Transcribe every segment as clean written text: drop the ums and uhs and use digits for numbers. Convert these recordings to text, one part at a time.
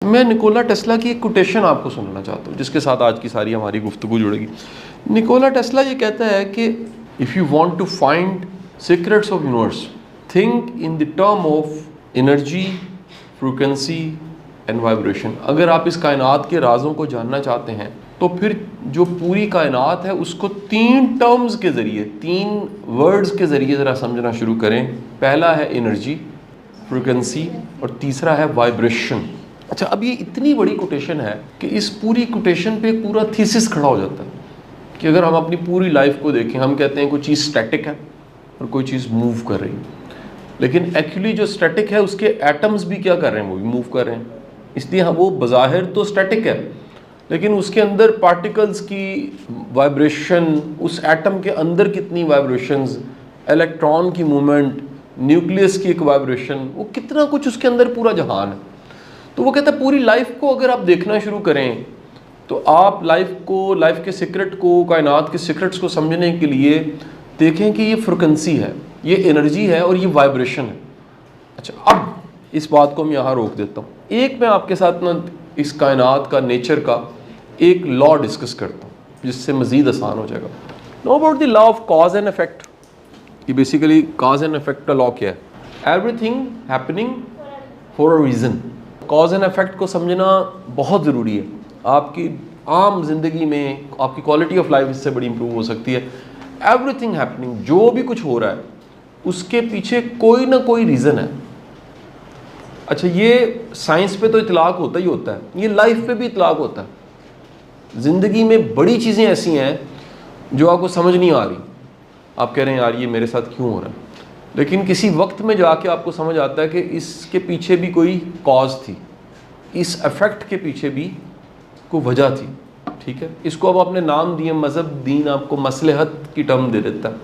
मैं Nikola Tesla की एक कोटेशन आपको सुनाना चाहता हूँ जिसके साथ आज की सारी हमारी गुफ्तगू जुड़ेगी। निकोला टेस्ला ये कहता है कि if you want to find secrets of universe, think in the term of energy, frequency and vibration. अगर आप इस कायनात के राजों को जानना चाहते हैं तो फिर जो पूरी कायनात है उसको 3 टर्म्स के ज़रिए, 3 वर्ड्स के ज़रिए ज़रा समझना शुरू करें। पहला है एनर्जी, फ्रीक्वेंसी और तीसरा है वाइब्रेशन। अच्छा, अब ये इतनी बड़ी कोटेशन है कि इस पूरी कोटेशन पे एक पूरा थीसिस खड़ा हो जाता है कि अगर हम अपनी पूरी लाइफ को देखें, हम कहते हैं कोई चीज़ स्टैटिक है और कोई चीज़ मूव कर रही है, लेकिन एक्चुअली जो स्टैटिक है उसके एटम्स भी क्या कर रहे हैं, वो भी मूव कर रहे हैं। इसलिए हम वो बज़ाहिर तो स्टैटिक है लेकिन उसके अंदर पार्टिकल्स की वाइब्रेशन, उस एटम के अंदर कितनी वाइब्रेशंस, इलेक्ट्रॉन की मूवमेंट, न्यूक्लियस की एक वाइब्रेशन, वो कितना कुछ उसके अंदर पूरा जहान है। तो वो कहता है पूरी लाइफ को अगर आप देखना शुरू करें तो आप लाइफ के सीक्रेट को, कायनात के सीक्रेट्स को समझने के लिए देखें कि ये फ्रिक्वेंसी है, ये एनर्जी है और ये वाइब्रेशन है। अच्छा, अब इस बात को मैं यहाँ रोक देता हूँ। एक मैं आपके साथ ना इस कायनात का, नेचर का एक लॉ डिस्कस करता हूँ जिससे मज़ीद आसान हो जाएगा। Know about the law of cause and effect. ये बेसिकली कॉज एंड इफेक्ट का लॉ क्या है? Everything happening for a reason. Cause and effect को समझना बहुत ज़रूरी है। आपकी आम ज़िंदगी में आपकी क्वालिटी ऑफ लाइफ इससे बड़ी इंप्रूव हो सकती है। एवरीथिंग हैपनिंग, जो भी कुछ हो रहा है उसके पीछे कोई ना कोई रीज़न है। अच्छा, ये साइंस पे तो इतलाक होता ही होता है, ये लाइफ पे भी इतलाक होता है। ज़िंदगी में बड़ी चीज़ें ऐसी हैं जो आपको समझ नहीं आ रही, आप कह रहे हैं यार ये मेरे साथ क्यों हो रहा है, लेकिन किसी वक्त में जाके आपको समझ आता है कि इसके पीछे भी कोई कॉज थी, इस इफेक्ट के पीछे भी कोई वजह थी। ठीक है, इसको अब आपने नाम दिए मज़हब, दीन आपको मसलहत की टर्म दे देता है,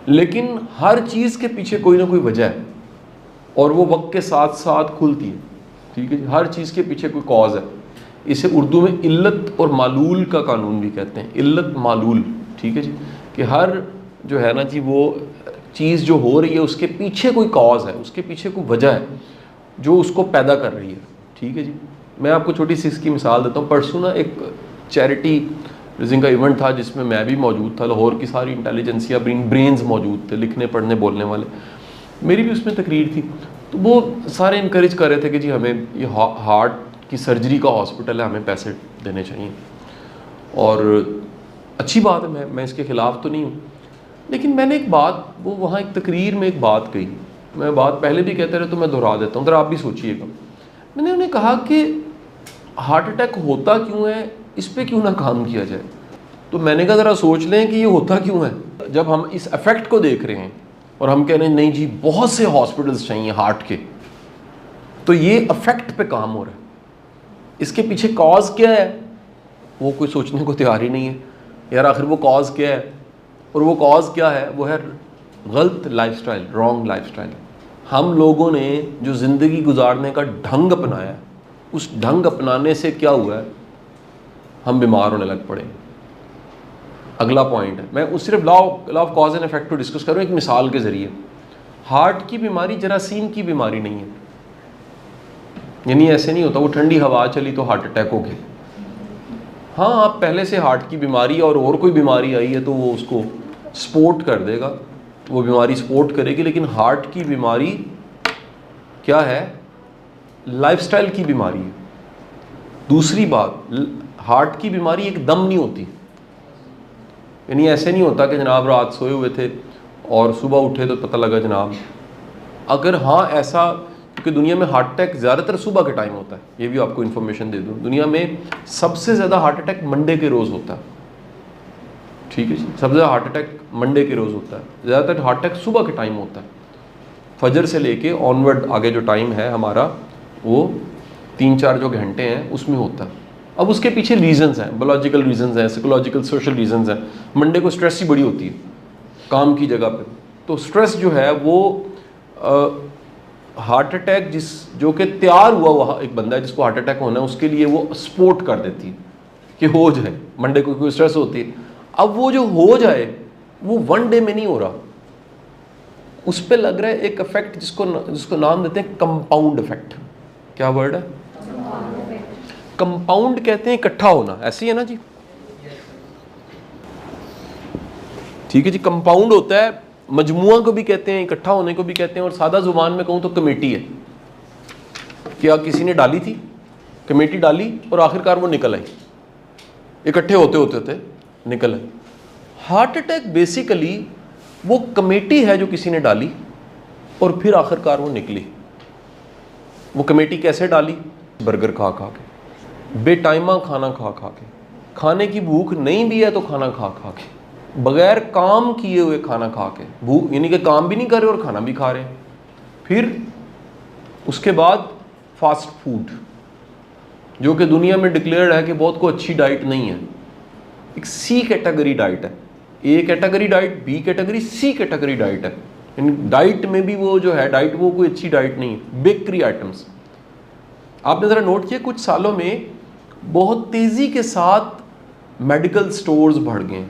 लेकिन हर चीज़ के पीछे कोई ना कोई वजह है और वो वक्त के साथ साथ खुलती है। ठीक है जी, हर चीज़ के पीछे कोई कॉज है। इसे उर्दू में इल्लत और मालूल का कानून भी कहते हैं, इल्लत मालूल। ठीक है जी, कि हर जो है ना जी वो चीज़ जो हो रही है उसके पीछे कोई कॉज है, उसके पीछे कोई वजह है जो उसको पैदा कर रही है। ठीक है जी, मैं आपको छोटी सी इसकी मिसाल देता हूँ। परसों ना एक चैरिटी रेजिंग का इवेंट था जिसमें मैं भी मौजूद था। लाहौर की सारी इंटेलिजेंसिया ब्रेन्स मौजूद थे, लिखने पढ़ने बोलने वाले, मेरी भी उसमें तकरीर थी। तो वो सारे इनकरेज कर रहे थे कि जी हमें ये हार्ट की सर्जरी का हॉस्पिटल है, हमें पैसे देने चाहिए। और अच्छी बात है, मैं इसके ख़िलाफ़ तो नहीं हूँ, लेकिन मैंने एक बात, वो वहाँ एक तकरीर में एक बात कही, मैं बात पहले भी कहते रहे तो मैं दोहरा देता हूँ, तो आप भी सोचिएगा। मैंने उन्हें कहा कि हार्ट अटैक होता क्यों है, इस पर क्यों ना काम किया जाए। तो मैंने कहा ज़रा सोच लें कि ये होता क्यों है। जब हम इस इफ़ेक्ट को देख रहे हैं और हम कह रहे हैं नहीं जी बहुत से हॉस्पिटल्स चाहिए हार्ट के, तो ये इफ़ेक्ट पे काम हो रहा है। इसके पीछे कॉज क्या है वो कोई सोचने को तैयार ही नहीं है। यार आखिर वो कॉज क्या है, और वो कॉज क्या है, वो है गलत लाइफस्टाइल, रॉन्ग लाइफस्टाइल। हम लोगों ने जो ज़िंदगी गुजारने का ढंग अपनाया है, उस ढंग अपनाने से क्या हुआ है, हम बीमार होने लग पड़े। अगला पॉइंट है, मैं उस सिर्फ law of cause and effect को डिस्कस करूँ एक मिसाल के ज़रिए। हार्ट की बीमारी जरासीम की बीमारी नहीं है, यानी ऐसे नहीं होता वो ठंडी हवा चली तो हार्ट अटैक हो गया। हाँ, आप पहले से हार्ट की बीमारी और कोई बीमारी आई है तो वो उसको सपोर्ट कर देगा, वो बीमारी सपोर्ट करेगी, लेकिन हार्ट की बीमारी क्या है, लाइफस्टाइल की बीमारी है। दूसरी बात, हार्ट की बीमारी एकदम नहीं होती, यानी ऐसे नहीं होता कि जनाब रात सोए हुए थे और सुबह उठे तो पता लगा जनाब। अगर हाँ ऐसा, क्योंकि दुनिया में हार्ट अटैक ज़्यादातर सुबह के टाइम होता है, ये भी आपको इन्फॉर्मेशन दे दूँ, दुनिया में सबसे ज़्यादा हार्ट अटैक मंडे के रोज़ होता है। ठीक है जी, सबसे ज़्यादा हार्ट अटैक मंडे के रोज़ होता है, ज़्यादातर हार्ट अटैक सुबह के टाइम होता है। फजर से लेके ऑनवर्ड आगे जो टाइम है हमारा, वो 3-4 जो घंटे हैं उसमें होता है। अब उसके पीछे रीजंस हैं, बायोलॉजिकल रीजंस हैं, साइकोलॉजिकल सोशल रीजंस हैं। मंडे को स्ट्रेस ही बड़ी होती है काम की जगह पे, तो स्ट्रेस जो है वो हार्ट अटैक जो कि तैयार हुआ एक बंदा है जिसको हार्ट अटैक होना है, उसके लिए वो सपोर्ट कर देती है कि हो जाए। मंडे को कोई स्ट्रेस होती है, अब वो जो हो जाए वो 1 डे में नहीं हो रहा, उस पर लग रहा है एक इफेक्ट जिसको नाम देते हैं कंपाउंड इफेक्ट। क्या वर्ड है? कंपाउंड कहते हैं इकट्ठा होना, ऐसे ही है ना जी? ठीक है जी। कंपाउंड होता है, मजमुआ को भी कहते हैं, इकट्ठा होने को भी कहते हैं, और सादा जुबान में कहूँ तो कमेटी है। क्या किसी ने डाली थी, कमेटी डाली और आखिरकार वो निकल आई, इकट्ठे होते होते होते निकल आई। हार्ट अटैक बेसिकली वो कमेटी है जो किसी ने डाली और फिर आखिरकार वो निकली। वो कमेटी कैसे डाली? बर्गर खा खा के, बेटाइमा खाना खा खा के, खाने की भूख नहीं भी है तो खाना खा खा के, बगैर काम किए हुए खाना खा के, भूख यानी कि काम भी नहीं कर रहे और खाना भी खा रहे। फिर उसके बाद फास्ट फूड, जो कि दुनिया में डिक्लेयर्ड है कि बहुत को अच्छी डाइट नहीं है। एक सी कैटेगरी डाइट है, A category diet, B category, C category diet है। इन डाइट में भी वो जो है डाइट, वो कोई अच्छी डाइट नहीं है। बेकरी आइटम्स आपने ज़रा नोट किया, कुछ सालों में बहुत तेज़ी के साथ मेडिकल स्टोर्स बढ़ गए,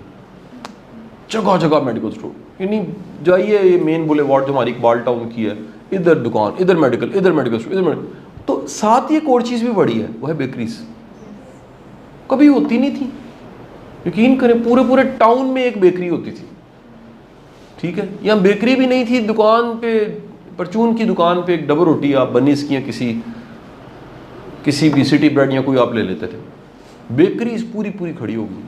जगह जगह मेडिकल स्टोर। यानी जाइए ये मेन बुलेवार्ड जो हमारी इकबाल टाउन की है, इधर दुकान, इधर मेडिकल स्टोर, इधर मेडिकल। तो साथ ही एक और चीज़ भी बढ़ी है, वो है बेकरीज। कभी होती नहीं थी, यकीन करें, पूरे पूरे टाउन में एक बेकरी होती थी। ठीक है, यहाँ बेकरी भी नहीं थी, दुकान पे परचून की दुकान पे एक डबल रोटी आप बनीस की या किसी भी सिटी ब्रेड या कोई आप ले लेते थे। बेकरीज पूरी पूरी खड़ी हो गई,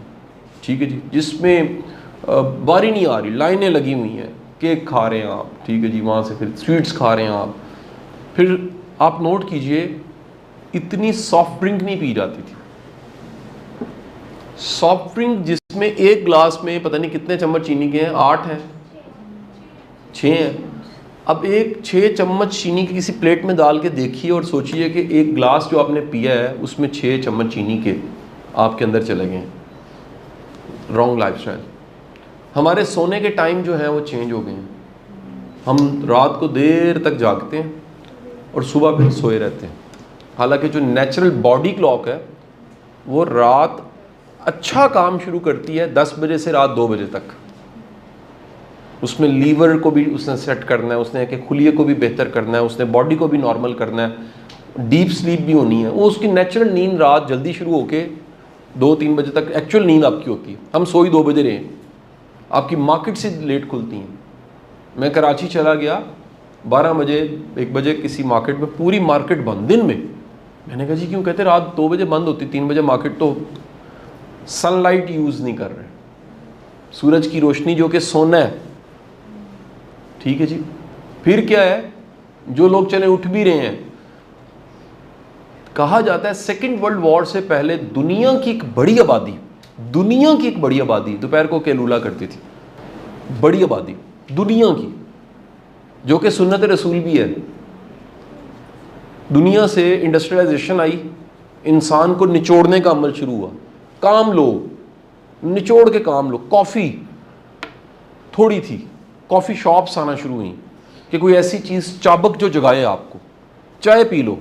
ठीक है जी, जिसमें बारी नहीं आ रही, लाइनें लगी हुई हैं, केक खा रहे हैं आप, ठीक है जी, वहाँ से फिर स्वीट्स खा रहे हैं आप। फिर आप नोट कीजिए, इतनी सॉफ्ट ड्रिंक नहीं पी जाती थी। सॉफ्ट ड्रिंक जिसमें एक ग्लास में पता नहीं कितने चम्मच चीनी के हैं, 8 हैं, 6 हैं। अब एक 6 चम्मच चीनी की किसी प्लेट में डाल के देखिए और सोचिए कि एक ग्लास जो आपने पिया है उसमें 6 चम्मच चीनी के आपके अंदर चले गए हैं। Wrong lifestyle. हमारे सोने के टाइम जो है वो चेंज हो गए हैं। हम रात को देर तक जागते हैं और सुबह फिर सोए रहते हैं। हालांकि जो नेचुरल बॉडी क्लॉक है वो रात अच्छा काम शुरू करती है 10 बजे से रात 2 बजे तक। उसमें लीवर को भी उसने सेट करना है, उसने कि खुलिये को भी बेहतर करना है, उसने बॉडी को भी नॉर्मल करना है, डीप स्लीप भी होनी है। वो उसकी नेचुरल नींद रात जल्दी शुरू होके 2-3 बजे तक एक्चुअल नींद आपकी होती है। हम सोई 2 बजे रहे, आपकी मार्केट से लेट खुलती हैं। मैं कराची चला गया 12 बजे 1 बजे किसी मार्केट में, पूरी मार्केट बंद दिन में। मैंने कहा जी क्यों? कहते रात 2 बजे बंद होती, 3 बजे मार्केट। तो सनलाइट यूज़ नहीं कर रहे, सूरज की रोशनी जो कि सोना है, ठीक है जी। फिर क्या है, जो लोग चले उठ भी रहे हैं, कहा जाता है सेकेंड वर्ल्ड वॉर से पहले दुनिया की एक बड़ी आबादी दोपहर को कैलूला करती थी। बड़ी आबादी दुनिया की, जो कि सुन्नत रसूल भी है। दुनिया से इंडस्ट्रियलाइजेशन आई, इंसान को निचोड़ने का अमल शुरू हुआ। काम लो, निचोड़ के काम लो। कॉफ़ी थोड़ी थी, कॉफ़ी शॉप्स आना शुरू हुई कि कोई ऐसी चीज़ चाबक जो जगाए आपको। चाय पी लो,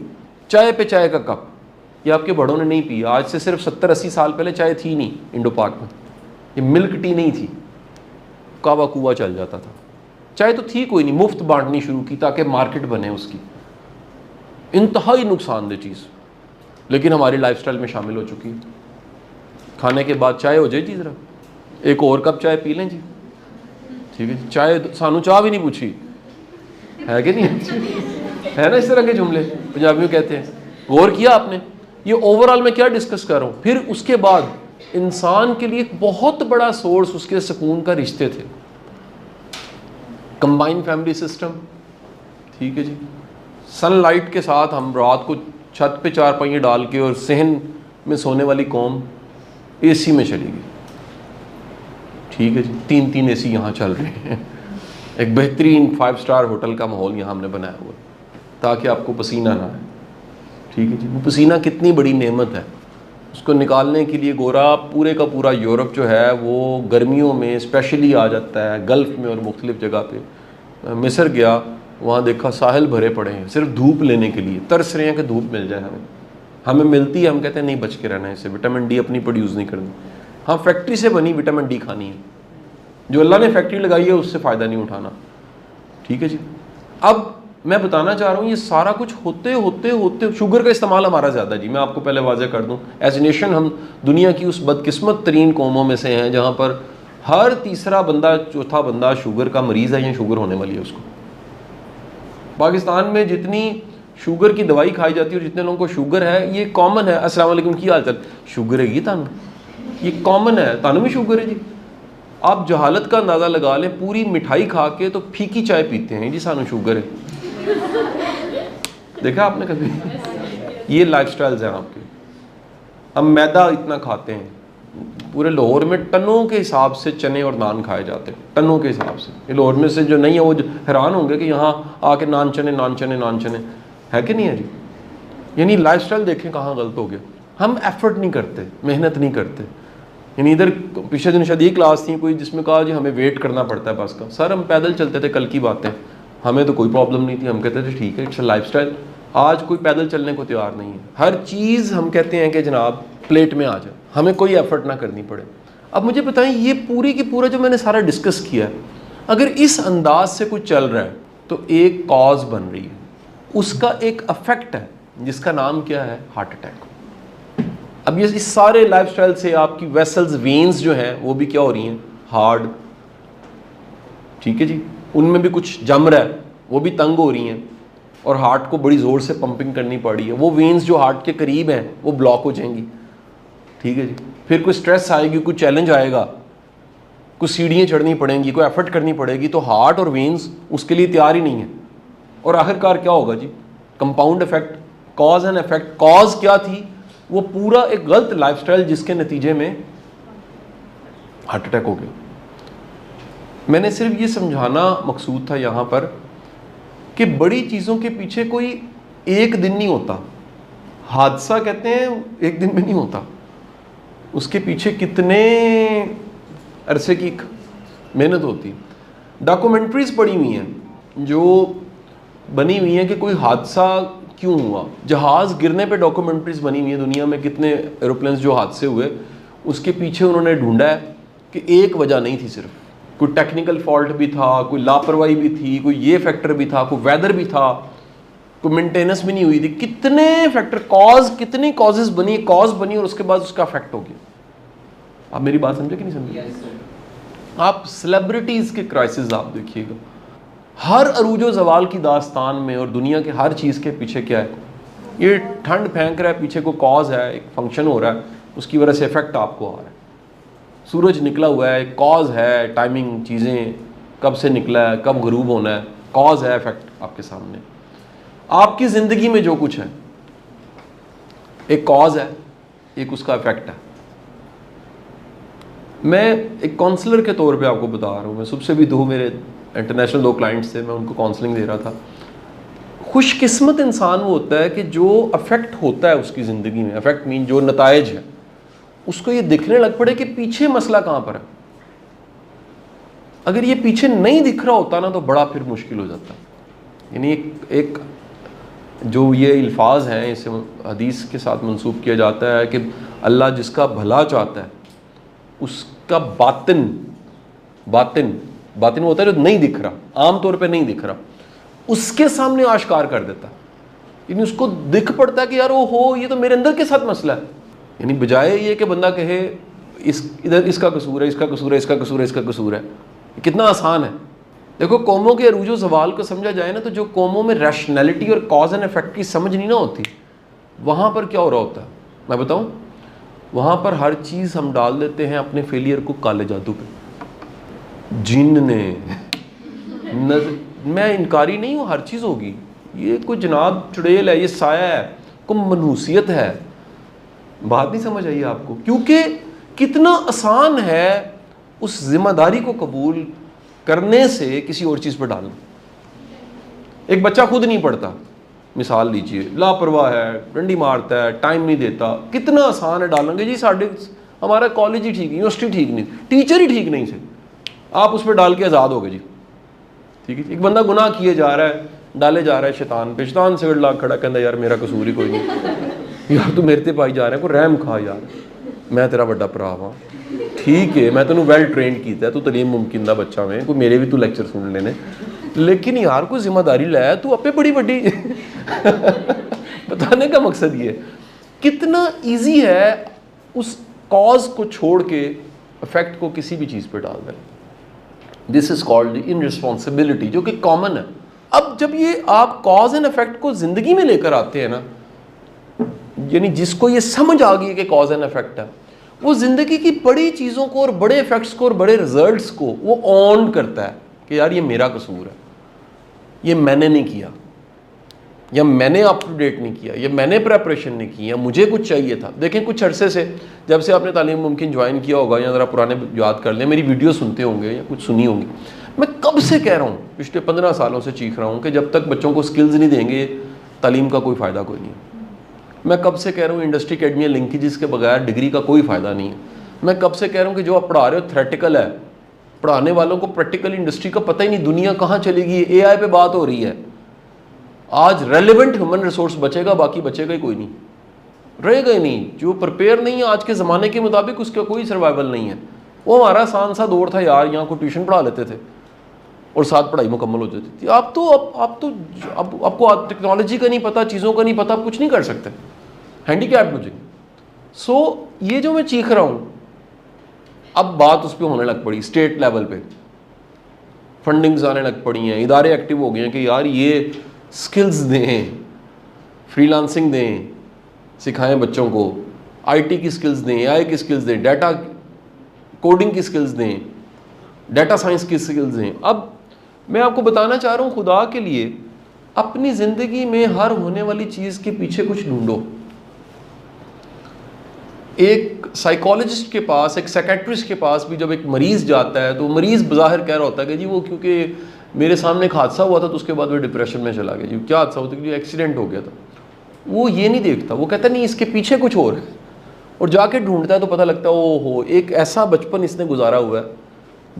चाय पे चाय का कप, ये आपके बड़ों ने नहीं पिया। आज से सिर्फ 70-80 साल पहले चाय थी नहीं इंडो पाक में, ये मिल्क टी नहीं थी, कावा कुआ चल जाता था। चाय तो थी कोई नहीं, मुफ्त बांटनी शुरू की ताकि मार्केट बने उसकी। इंतहाई नुकसानदेह चीज़, लेकिन हमारी लाइफस्टाइल में शामिल हो चुकी है। खाने के बाद चाय हो जाए जी, ज़रा एक और कप चाय पी लें जी, ठीक है। चाय सानू चाह भी नहीं पूछी है कि नहीं है ना, इस तरह के जुमले पंजाबियों कहते हैं। गौर किया आपने? ये ओवरऑल मैं क्या डिस्कस कर रहा हूँ। फिर उसके बाद इंसान के लिए एक बहुत बड़ा सोर्स उसके सुकून का रिश्ते थे। कंबाइन फैमिली सिस्टम, ठीक है जी। सनलाइट के साथ हम रात को छत पे 4 पहिए डाल के, और सहन में सोने वाली कौम एसी में चली गई, ठीक है जी। 3-3 एसी यहाँ चल रहे हैं। एक बेहतरीन 5 स्टार होटल का माहौल यहाँ हमने बनाया हुआ ताकि आपको पसीना ना आए, ठीक है जी। वो पसीना कितनी बड़ी नेमत है, उसको निकालने के लिए गोरा पूरे का पूरा यूरोप जो है वो गर्मियों में स्पेशली आ जाता है, गल्फ़ में और मुख्तलिफ़ जगह पे। मिस्र गया, वहाँ देखा साहिल भरे पड़े हैं सिर्फ धूप लेने के लिए, तरस रहे हैं कि धूप मिल जाए हमें मिलती है, हम कहते हैं नहीं बच के रहना है इससे, विटामिन डी अपनी प्रोड्यूस नहीं करनी। हाँ, फैक्ट्री से बनी विटामिन डी खानी है, जो अल्लाह ने फैक्ट्री लगाई है उससे फ़ायदा नहीं उठाना, ठीक है जी। अब मैं बताना चाह रहा हूँ ये सारा कुछ होते होते होते शुगर का इस्तेमाल हमारा ज़्यादा जी, मैं आपको पहले वाज़े कर दूँ, एज ए नेशन हम दुनिया की उस बदकिस्मत तरीन कौमों में से हैं जहाँ पर हर तीसरा बंदा चौथा बंदा शुगर का मरीज़ है या शुगर होने वाली है उसको। पाकिस्तान में जितनी शुगर की दवाई खाई जाती है और जितने लोगों को शुगर है ये कॉमन है। अस्सलाम वालेकुम की हाल चाल, शुगर है ये तानू, ये कॉमन है, तानू भी शुगर है जी। आप जहालत का अंदाज़ा लगा लें, पूरी मिठाई खा के तो फीकी चाय पीते हैं जी, सानू शुगर है। देखा आपने कभी? ये लाइफस्टाइल्स हैं आपके। हम मैदा इतना खाते हैं, पूरे लाहौर में टनों के हिसाब से चने और नान खाए जाते हैं, टनों के हिसाब से। ये लाहौर में से जो नहीं है वो हैरान होंगे कि यहाँ आके नान चने नान चने नान चने है कि नहीं है जी। यानी लाइफस्टाइल देखें कहाँ गलत हो गया। हम एफर्ट नहीं करते, मेहनत नहीं करते। यानी इधर पिछले दिन शायद ये क्लास थी कोई जिसमें कहा जी हमें वेट करना पड़ता है बस का। सर हम पैदल चलते थे, कल की बातें, हमें तो कोई प्रॉब्लम नहीं थी, हम कहते थे ठीक है इट्स अ लाइफस्टाइल। आज कोई पैदल चलने को तैयार नहीं है, हर चीज़ हम कहते हैं कि जनाब प्लेट में आ जाए, हमें कोई एफर्ट ना करनी पड़े। अब मुझे बताएं ये पूरी की पूरा जो मैंने सारा डिस्कस किया है, अगर इस अंदाज से कुछ चल रहा है तो एक कॉज बन रही है, उसका एक अफेक्ट है जिसका नाम क्या है, हार्ट अटैक। अब ये इस सारे लाइफस्टाइल से आपकी वेसल्स वेन्स जो हैं वो भी क्या हो रही हैं, हार्ड, ठीक है जी, उनमें भी कुछ जम रहा है, वो भी तंग हो रही हैं और हार्ट को बड़ी ज़ोर से पंपिंग करनी पड़ रही है। वो वेन्स जो हार्ट के करीब हैं वो ब्लॉक हो जाएंगी, ठीक है जी। फिर कोई स्ट्रेस आएगी, कोई चैलेंज आएगा, कुछ सीढ़ियाँ चढ़नी पड़ेंगी, कोई एफर्ट करनी पड़ेगी, तो हार्ट और वेन्स उसके लिए तैयार ही नहीं है। और आखिरकार क्या होगा जी, compound effect, cause and effect. Cause क्या थी, वो पूरा एक गलत लाइफस्टाइल जिसके नतीजे में हार्ट अटैक हो गया। मैंने सिर्फ ये समझाना मकसूद था यहाँ पर कि बड़ी चीज़ों के पीछे कोई एक दिन नहीं होता। हादसा कहते हैं एक दिन में नहीं होता, उसके पीछे कितने अरसे की मेहनत होती है। डॉक्यूमेंट्रीज पड़ी हुई हैं जो बनी हुई हैं कि कोई हादसा क्यों हुआ, जहाज़ गिरने पे डॉक्यूमेंट्रीज बनी हुई है दुनिया में, कितने एरोप्लेन्स जो हादसे हुए उसके पीछे उन्होंने ढूंढा है कि एक वजह नहीं थी, सिर्फ कोई टेक्निकल फॉल्ट भी था, कोई लापरवाही भी थी, कोई ये फैक्टर भी था, कोई वेदर भी था, कोई मेंटेनेंस भी नहीं हुई थी। कितने फैक्टर, कॉज, कितनी कॉजेज बनी, कॉज बनी और उसके बाद उसका अफेक्ट हो गया। आप मेरी बात समझे कि नहीं समझे? आप सेलिब्रिटीज के क्राइसिस आप देखिएगा, हर अरूजो जवाल की दास्तान में और दुनिया के हर चीज़ के पीछे क्या है, ये ठंड फेंक रहा है, पीछे कोई कॉज है, एक फंक्शन हो रहा है, उसकी वजह से इफेक्ट आपको आ रहा है। सूरज निकला हुआ है, कॉज है, टाइमिंग, चीज़ें कब से निकला है, कब गरूब होना है, कॉज है, इफेक्ट आपके सामने। आपकी ज़िंदगी में जो कुछ है एक कॉज है, एक उसका इफेक्ट है। मैं एक काउंसलर के तौर पे आपको बता रहा हूँ, मैं सुबह से भी दो मेरे इंटरनेशनल 2 क्लाइंट्स थे, मैं उनको काउंसलिंग दे रहा था। खुशकिस्मत इंसान वो होता है कि जो अफेक्ट होता है उसकी ज़िंदगी में, अफेक्ट मीन जो नतायज है, उसको ये दिखने लग पड़े कि पीछे मसला कहाँ पर है। अगर ये पीछे नहीं दिख रहा होता ना तो बड़ा फिर मुश्किल हो जाता। यानी एक जो ये अल्फाज हैं इसे हदीस के साथ मंसूब किया जाता है कि अल्लाह जिसका भला चाहता है उसका बातिन वो होता है जो नहीं दिख रहा, आम तौर पे नहीं दिख रहा, उसके सामने आश्कार कर देता। यानी उसको दिख पड़ता है कि यार वो हो, ये तो मेरे अंदर के साथ मसला है। यानी बजाय ये कि बंदा कहे इधर इसका कसूर है, इसका कसूर है, इसका कसूर है, इसका कसूर है, कितना आसान है। देखो कौमों के अरूजो ज़वाल को समझा जाए ना, तो जो कौमों में रैशनैलिटी और कॉज एंड इफेक्ट की समझ नहीं ना होती, वहाँ पर क्या हो रहा होता है मैं बताऊँ, वहाँ पर हर चीज़ हम डाल देते हैं अपने फेलियर को काले जादू पे। जिन ने मैं इनकारी नहीं हूँ, हर चीज़ होगी, ये कोई जनाब चुड़ैल है, ये साया है, कोई मनहूसियत है। बात नहीं समझ आई आपको? क्योंकि कितना आसान है उस जिम्मेदारी को कबूल करने से किसी और चीज़ पर डालना। एक बच्चा खुद नहीं पढ़ता, मिसाल लीजिए, लापरवाह है, डंडी मारता है, टाइम नहीं देता, कितना आसान है डालेंगे जी हमारा कॉलेज ही ठीक, यूनिवर्सिटी ठीक नहीं, टीचर ही ठीक नहीं थे, आप उस पर डाल के आज़ाद हो गए जी, ठीक है। एक बंदा गुनाह किए जा रहा है, डाले जा रहा है शैतान पे, शैतान से ला खड़ा कहता यार मेरा कसूर ही कोई नहीं, यार तू मेरे ते पाई जा रहा है, कोई रहम खा यार, मैं तेरा बड़ा भरा हाँ, ठीक है, मैं तेन वैल ट्रेंड किया, तू तलीम मुमकिन दा बच्चा में, कोई मेरे भी तू लैक्चर सुन लेने, लेकिन यार कोई जिम्मेदारी लाया तू अपने बड़ी बड़ी बताने का मकसद ये कितना इजी है उस कॉज को छोड़ के इफेक्ट को किसी भी चीज पे डाल देना। दिस इज कॉल्ड इनरिस्पॉन्सिबिलिटी, जो कि कॉमन है। अब जब ये आप कॉज एंड इफेक्ट को जिंदगी में लेकर आते हैं ना, यानी जिसको ये समझ आ गई है कि कॉज एंड इफेक्ट है, वो जिंदगी की बड़ी चीजों को और बड़े इफेक्ट्स को और बड़े रिजल्ट्स को वो ऑन करता है कि यार ये मेरा कसूर है, ये मैंने नहीं किया, या मैंने अप टू डेट नहीं किया, या मैंने प्रेपरेशन नहीं की, या मुझे कुछ चाहिए था। देखें कुछ अरसे से जब से आपने तालीम मुमकिन ज्वाइन किया होगा, या ज़रा पुराने याद कर लें, मेरी वीडियो सुनते होंगे या कुछ सुनी होंगी, मैं कब से कह रहा हूँ, पिछले 15 सालों से चीख रहा हूँ कि जब तक बच्चों को स्किल्स नहीं देंगे तालीम का कोई फ़ायदा कोई नहीं है। मैं कब से कह रहा हूँ इंडस्ट्री अकेडमी लिंकेजेस के बगैर डिग्री का कोई फ़ायदा नहीं है। मैं कब से कह रहा हूँ कि जो आप पढ़ा रहे हो थ्रेटिकल है, पढ़ाने वालों को प्रैक्टिकल इंडस्ट्री का पता ही नहीं, दुनिया कहाँ चलेगी, एआई पे बात हो रही है। आज रेलिवेंट ह्यूमन रिसोर्स बचेगा, बाकी बचेगा ही कोई नहीं, रहेगा ही नहीं। जो प्रिपेयर नहीं है आज के ज़माने के मुताबिक उसका कोई सर्वाइवल नहीं है। वो हमारा आसान सा दौर था यार, यहाँ को ट्यूशन पढ़ा लेते थे और साथ पढ़ाई मुकम्मल हो जाती थी। अब आपको टेक्नोलॉजी का नहीं पता, चीज़ों का नहीं पता, आप कुछ नहीं कर सकते, हैंडीकैप हो जाएंगे। सो ये जो मैं चीख रहा हूँ, अब बात उस पर होने लग पड़ी, स्टेट लेवल पे फंडिंग्स आने लग पड़ी हैं, इदारे एक्टिव हो गए हैं कि यार ये स्किल्स दें, फ्रीलांसिंग दें, सिखाएं बच्चों को, आईटी की स्किल्स दें, एआई की स्किल्स दें, डाटा कोडिंग की स्किल्स दें, डाटा साइंस की स्किल्स दें। अब मैं आपको बताना चाह रहा हूँ, खुदा के लिए अपनी ज़िंदगी में हर होने वाली चीज़ के पीछे कुछ ढूंढो। एक साइकोलॉजिस्ट के पास, एक साइकेट्रिस्ट के पास भी जब एक मरीज़ जाता है तो मरीज़ बज़ाहिर कह रहा होता है कि जी वो क्योंकि मेरे सामने एक हादसा हुआ था तो उसके बाद वो डिप्रेशन में चला गया। जी क्या हादसा हुआ था? कि एक्सीडेंट हो गया था। वो ये नहीं देखता, वो कहता नहीं इसके पीछे कुछ और है, और जाके ढूंढता है तो पता लगता है ओहो एक ऐसा बचपन इसने गुजारा हुआ है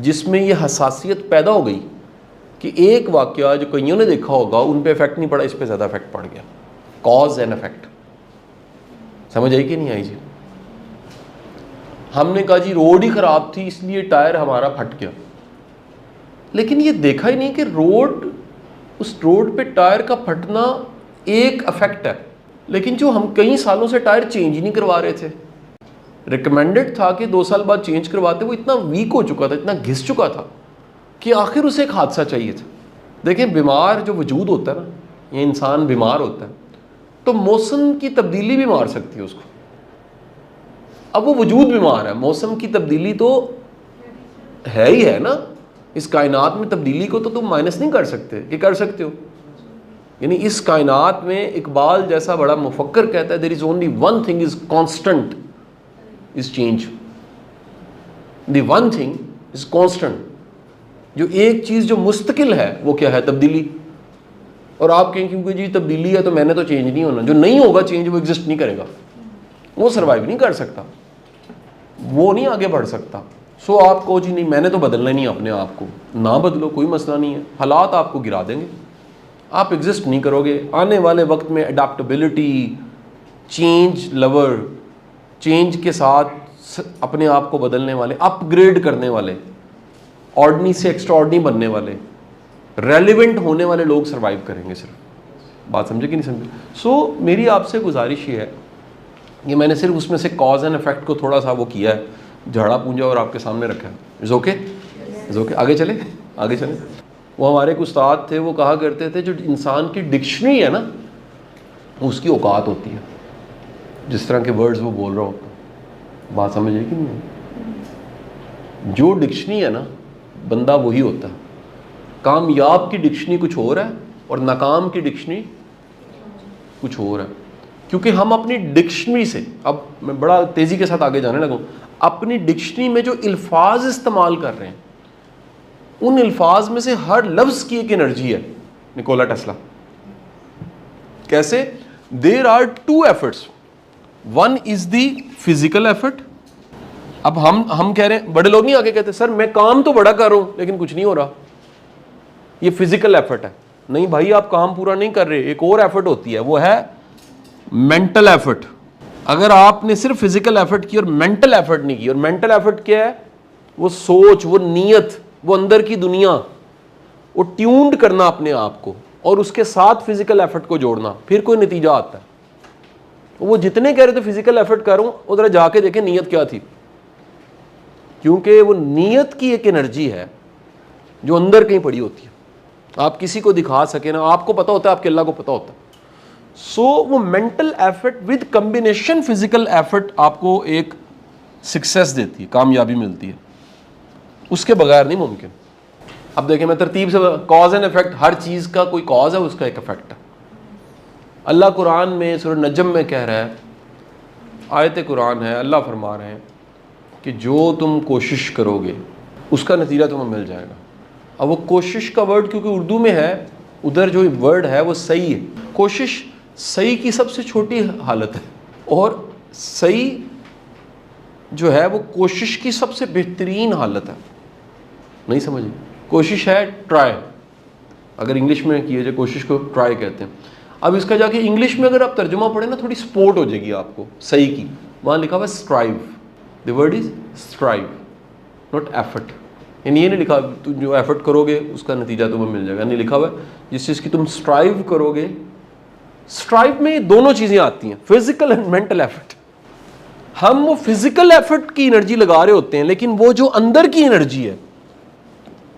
जिसमें ये हसासियत पैदा हो गई कि एक वाक़या जो कईयों ने देखा होगा उन पे इफेक्ट नहीं पड़ा, इस पे ज़्यादा इफेक्ट पड़ गया। कॉज एंड इफेक्ट समझ आई कि नहीं आई जी? हमने कहा जी रोड ही ख़राब थी इसलिए टायर हमारा फट गया, लेकिन ये देखा ही नहीं कि उस रोड पे टायर का फटना एक इफेक्ट है, लेकिन जो हम कई सालों से टायर चेंज ही नहीं करवा रहे थे, रिकमेंडेड था कि 2 साल बाद चेंज करवाते, वो इतना वीक हो चुका था, इतना घिस चुका था कि आखिर उसे एक हादसा चाहिए था। देखें बीमार जो वजूद होता है ना, ये इंसान बीमार होता है तो मौसम की तब्दीली भी मार सकती है उसको। अब वो वजूद बीमार है, मौसम की तब्दीली तो है ही है ना, इस कायनात में तब्दीली को तो तुम माइनस नहीं कर सकते कि कर सकते हो। यानी इस कायनात में इकबाल जैसा बड़ा मुफक्कर कहता है there is only one thing is constant is change, the one thing is constant. जो एक चीज़ जो मुस्तकिल है वो क्या है? तब्दीली। और आप कहें क्योंकि जी तब्दीली है तो मैंने तो चेंज नहीं होना, जो नहीं होगा चेंज वो एग्जिस्ट नहीं करेगा, वो सर्वाइव नहीं कर सकता, वो नहीं आगे बढ़ सकता। सो आप कहो जी नहीं मैंने तो बदलना ही नहीं अपने आप को, ना बदलो, कोई मसला नहीं है, हालात आपको गिरा देंगे, आप एग्जिस्ट नहीं करोगे। आने वाले वक्त में अडेप्टेबिलिटी, चेंज लवर, चेंज के साथ अपने आप को बदलने वाले, अपग्रेड करने वाले, ऑर्डनी से एक्स्ट्राऑर्डनी बनने वाले, रेलिवेंट होने वाले लोग सर्वाइव करेंगे। सिर्फ बात समझे कि नहीं समझे? सो मेरी आपसे गुजारिश ये है, ये मैंने सिर्फ उसमें से कॉज एंड इफेक्ट को थोड़ा सा वो किया है, झाड़ा पूंजा और आपके सामने रखा है। Is okay, is okay. आगे चले, आगे चले। वो हमारे एक उस्ताद थे, वो कहा करते थे जो इंसान की डिक्शनरी है ना उसकी औकात होती है, जिस तरह के वर्ड्स वो बोल रहा होता है। बात समझ आई कि नहीं? जो डिक्शनरी है ना बंदा वही होता है। कामयाब की डिक्शनरी कुछ और है और नाकाम की डिक्शनरी कुछ और है, क्योंकि हम अपनी डिक्शनरी से, अब मैं बड़ा तेज़ी के साथ आगे जाने लगूँ, अपनी डिक्शनरी में जो अल्फाज इस्तेमाल कर रहे हैं उन अल्फाज में से हर लफ्ज़ की एक एनर्जी है। निकोला टेस्ला कैसे? There are 2 efforts, one is the physical effort. अब हम कह रहे हैं, बड़े लोग नहीं आगे कहते सर मैं काम तो बड़ा कर रहा हूं लेकिन कुछ नहीं हो रहा, ये फिजिकल एफर्ट है। नहीं भाई आप काम पूरा नहीं कर रहे, एक और एफर्ट होती है, वो है मेंटल एफर्ट। अगर आपने सिर्फ फिजिकल एफर्ट की और मेंटल एफर्ट नहीं की, और मेंटल एफर्ट क्या है? वो सोच, वो नीयत, वो अंदर की दुनिया, वो ट्यून्ड करना अपने आप को और उसके साथ फिजिकल एफर्ट को जोड़ना, फिर कोई नतीजा आता है। वो जितने कह रहे थे फिजिकल एफर्ट करूं, उधर जाके देखें नीयत क्या थी, क्योंकि वो नीयत की एक एनर्जी है जो अंदर कहीं पड़ी होती है। आप किसी को दिखा सके ना, आपको पता होता है, आपके अल्लाह को पता होता है। सो वो mental effort with combination physical effort आपको एक सक्सेस देती है, कामयाबी मिलती है, उसके बगैर नहीं मुमकिन। अब देखिए मैं तरतीब से, कॉज एंड इफेक्ट, हर चीज़ का कोई कॉज है, उसका एक इफेक्ट है। अल्लाह कुरान में सूरह नजम में कह रहा है, आयत कुरान है, अल्लाह फरमा रहे हैं कि जो तुम कोशिश करोगे उसका नतीजा तुम्हें मिल जाएगा। अब वो कोशिश का वर्ड क्योंकि उर्दू में है, उधर जो वर्ड है वो सही है। कोशिश सही की सबसे छोटी हालत है, और सही जो है वो कोशिश की सबसे बेहतरीन हालत है। नहीं समझे? कोशिश है ट्राई, अगर इंग्लिश में किए जाए कोशिश को ट्राई कहते हैं। अब इसका जाके इंग्लिश में अगर आप तर्जुमा पढ़े ना, थोड़ी सपोर्ट हो जाएगी आपको सही की। वहाँ लिखा हुआ है strive, the word is strive, not effort. यानी ये नहीं लिखा तुम जो एफर्ट करोगे उसका नतीजा तुम्हें मिल जाएगा, नहीं लिखा हुआ है जिस चीज़ की तुम स्ट्राइव करोगे। स्ट्राइव में दोनों चीज़ें आती हैं, फिजिकल एंड मेंटल एफर्ट। हम वो फिजिकल एफर्ट की एनर्जी लगा रहे होते हैं, लेकिन वो जो अंदर की एनर्जी है,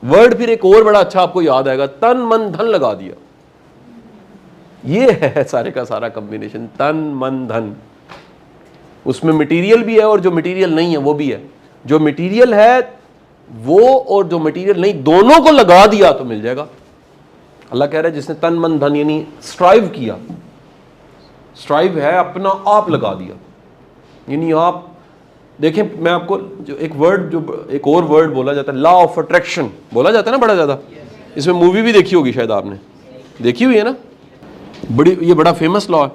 वर्ड फिर एक और बड़ा अच्छा आपको याद आएगा, तन मन धन लगा दिया। ये है सारे का सारा कॉम्बिनेशन, तन मन धन। उसमें मटेरियल भी है और जो मटेरियल नहीं है वो भी है। जो मटेरियल है वो और जो मटेरियल नहीं, दोनों को लगा दिया तो मिल जाएगा। अल्लाह कह रहा है जिसने तन मन धन यानी स्ट्राइव किया, स्ट्राइव है अपना आप लगा दिया। यानी आप देखें, मैं आपको जो एक वर्ड, जो एक और वर्ड बोला जाता है, लॉ ऑफ अट्रैक्शन बोला जाता है ना बड़ा ज़्यादा। इसमें मूवी भी देखी होगी शायद, आपने देखी हुई है ना, बड़ी, ये बड़ा फेमस लॉ है।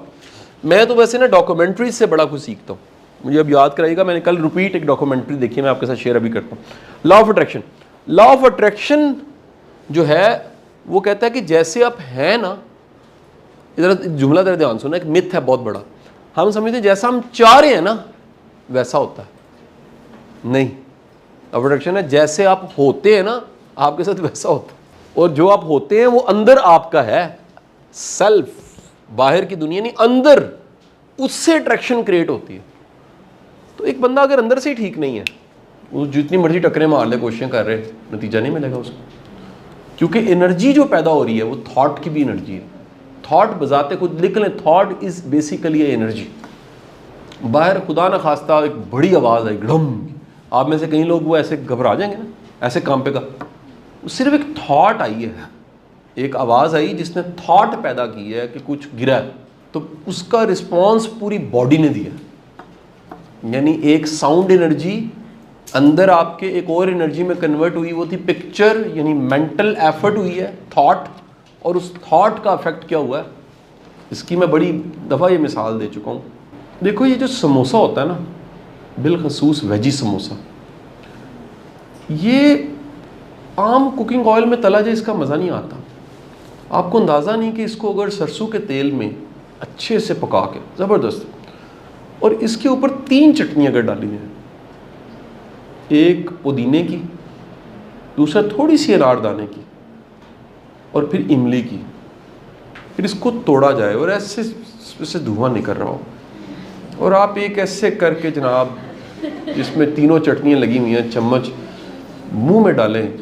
मैं तो वैसे ना डॉक्यूमेंट्रीज से बड़ा कुछ सीखता हूँ। मुझे अब याद कराइएगा, मैंने कल रिपीट एक डॉक्यूमेंट्री देखी है, मैं आपके साथ शेयर अभी करता हूँ। Law of attraction, law of attraction जो है वो कहता है कि जैसे आप हैं ना, इधर जुमला तरह ध्यान सुना, एक मिथ है बहुत बड़ा। हम समझते हैं जैसा हम चाह रहे हैं ना वैसा होता है, नहीं। अट्रैक्शन है जैसे आप होते हैं ना आपके साथ वैसा होता है, और जो आप होते हैं वो अंदर आपका है, सेल्फ, बाहर की दुनिया नहीं, अंदर, उससे अट्रैक्शन क्रिएट होती है। तो एक बंदा अगर अंदर से ही ठीक नहीं है, वो जितनी मर्जी टकरे मार ले, कोशिशें कर रहे, नतीजा नहीं मिलेगा उसको, क्योंकि एनर्जी जो पैदा हो रही है वो थॉट की भी एनर्जी है। थॉट बजाते खुद लिख लें, थॉट इज बेसिकली एनर्जी। बाहर खुदा ना खास्ता एक बड़ी आवाज़ आई, घड़म, आप में से कई लोग वो ऐसे घबरा जाएंगे ना, ऐसे कांपेगा। सिर्फ एक थॉट आई है, एक आवाज़ आई जिसने थॉट पैदा की है कि कुछ गिरा है, तो उसका रिस्पॉन्स पूरी बॉडी ने दिया। यानी एक साउंड एनर्जी अंदर आपके एक और एनर्जी में कन्वर्ट हुई, वो थी पिक्चर, यानी मेंटल एफर्ट हुई है, थॉट, और उस थॉट का इफेक्ट क्या हुआ है, इसकी मैं बड़ी दफ़ा ये मिसाल दे चुका हूँ। देखो ये जो समोसा होता है ना, बिलखसूस वेजी समोसा, ये आम कुकिंग ऑयल में तला जाए इसका मज़ा नहीं आता। आपको अंदाज़ा नहीं कि इसको अगर सरसों के तेल में अच्छे से पका के ज़बरदस्त, और इसके ऊपर 3 चटनी अगर डाली जाए, एक पुदीने की, दूसरा थोड़ी सी अनारदाने की, और फिर इमली की, फिर इसको तोड़ा जाए और ऐसे धुआं निकल रहा हो, और आप एक ऐसे करके जनाब जिसमें तीनों चटनियाँ लगी हुई हैं चम्मच मुंह में डालें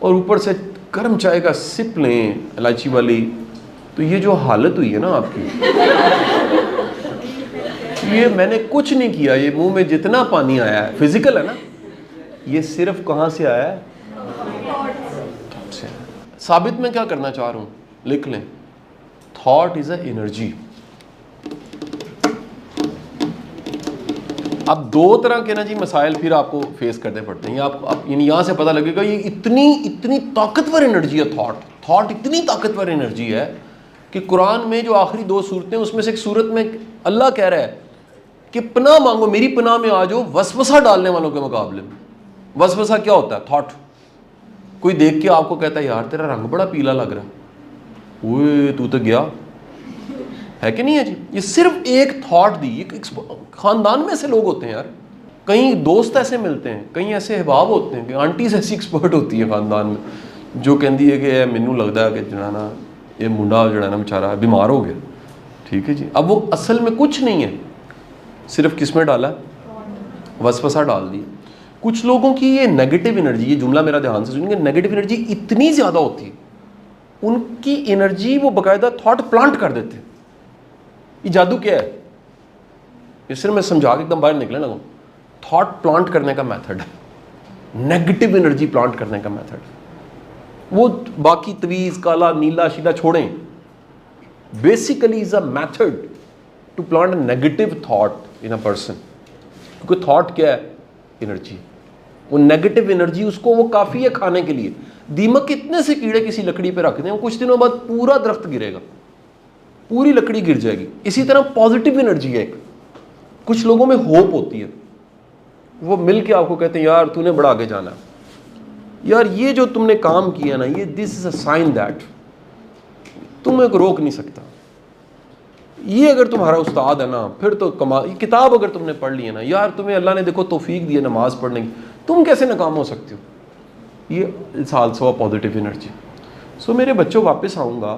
और ऊपर से गर्म चाय का सिप लें इलायची वाली, तो ये जो हालत हुई है ना आपकी, ये मैंने कुछ नहीं किया, ये मुंह में जितना पानी आया है फिजिकल है ना, ये सिर्फ कहाँ से आया है, थॉट से। साबित मैं क्या करना चाह रहा हूँ, लिख लें, थॉट इज अ एनर्जी। अब 2 तरह के ना जी मसाइल फिर आपको फेस करने पड़ते हैं। आप यानी यहाँ से पता लगेगा ये इतनी ताकतवर एनर्जी है थॉट इतनी ताकतवर एनर्जी है कि कुरान में जो आखिरी 2 सूरतें, उसमें से एक सूरत में अल्लाह कह रहा है कि पनाह मांगो, मेरी पनाह में आ जाओ वसवसा डालने वालों के मुकाबले में। वसवसा क्या होता है? थॉट। कोई देख के आपको कहता है यार तेरा रंग बड़ा पीला लग रहा है, ओए तू तो गया, है कि नहीं है जी? ये सिर्फ एक थॉट दी। एक खानदान में ऐसे लोग होते हैं यार, कई दोस्त ऐसे मिलते हैं, कई ऐसे अहबाब होते हैं, आंटीज ऐसी एक्सपर्ट होती है खानदान में, जो कहती है कि मैनू लगता है कि जरा ना ये मुंडा जरा ना बेचारा बीमार हो गया, ठीक है जी। अब वो असल में कुछ नहीं है, सिर्फ किस में डाला, वसवसा डाल दिया। कुछ लोगों की ये नेगेटिव एनर्जी, ये जुमला मेरा ध्यान से सुनिए, नेगेटिव एनर्जी इतनी ज़्यादा होती है, उनकी एनर्जी वो बाकायदा थॉट प्लांट कर देते हैं। ये जादू क्या है, ये सिर्फ मैं समझा के एकदम बाहर निकले लगा। थॉट प्लांट करने का मेथड है, नेगेटिव एनर्जी प्लांट करने का मेथड। वो बाकी तवीज़ काला नीला शीला छोड़ें, basically is a method to plant negative thought in a person. क्योंकि थॉट क्या है, एनर्जी। वो नेगेटिव एनर्जी उसको वो काफ़ी है खाने के लिए। दीमक इतने से कीड़े किसी लकड़ी पे रख दें, कुछ दिनों बाद पूरा दरख्त गिरेगा, पूरी लकड़ी गिर जाएगी। इसी तरह पॉजिटिव एनर्जी है एक, कुछ लोगों में होप होती है, वो मिल के आपको कहते हैं यार तूने बड़ा आगे जाना है, यार ये जो तुमने काम किया ना, ये this is a sign that तुम्हें को रोक नहीं सकता, ये अगर तुम्हारा उस्ताद है ना फिर तो कमाल। किताब अगर तुमने पढ़ ली है ना, यार तुम्हें अल्लाह ने देखो तौफीक दी है नमाज पढ़ने की, तुम कैसे नाकाम हो सकते हो। ये it's also a positive energy. So मेरे बच्चों, वापस आऊँगा